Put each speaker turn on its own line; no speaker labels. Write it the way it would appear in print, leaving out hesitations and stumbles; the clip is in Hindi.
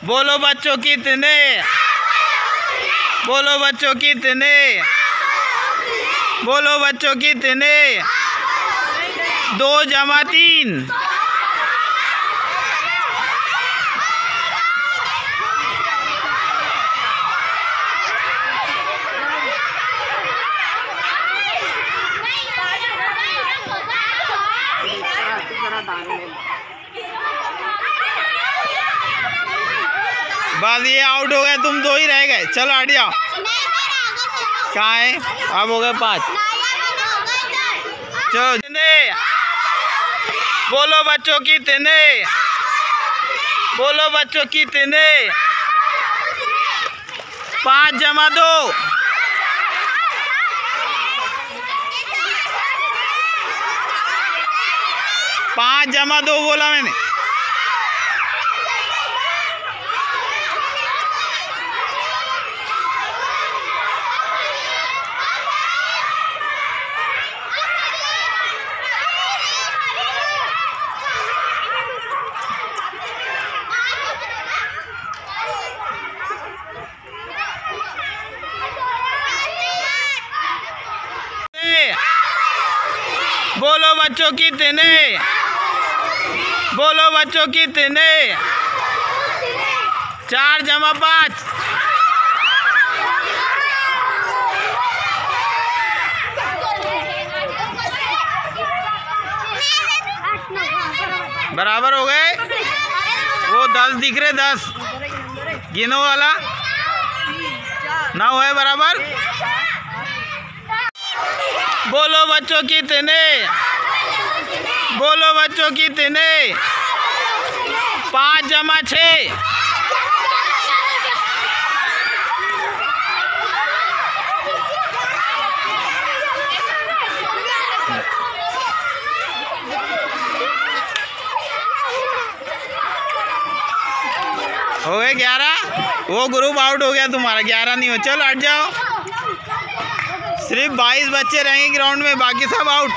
बोलो बच्चों कितने? बोलो बच्चों कितने? बोलो बच्चों कितने? 2 जमा 3। बस ये आउट हो गए, तुम 2 ही रह गए। चलो हट जाओ। कहाँ है? अब हो गए 5। चलो कितने? बोलो बच्चों कितने? बोलो बच्चों कितने? 5 जमा 2। 5 जमा 2 बोला मैंने। बोलो बच्चों कितने? बोलो बच्चों कितने? 4 जमा 5। बराबर हो गए। वो 10 दिख रहे, 10 गिनो वाला 9 है बराबर। बोलो बच्चों कितने? बोलो बच्चों कितने? 5 जमा 6। हो गए 11। वो ग्रुप आउट हो गया तुम्हारा, 11 नहीं हो। चलो हट जाओ। सिर्फ 22 बच्चे रहेंगे ग्राउंड में, बाकी सब आउट।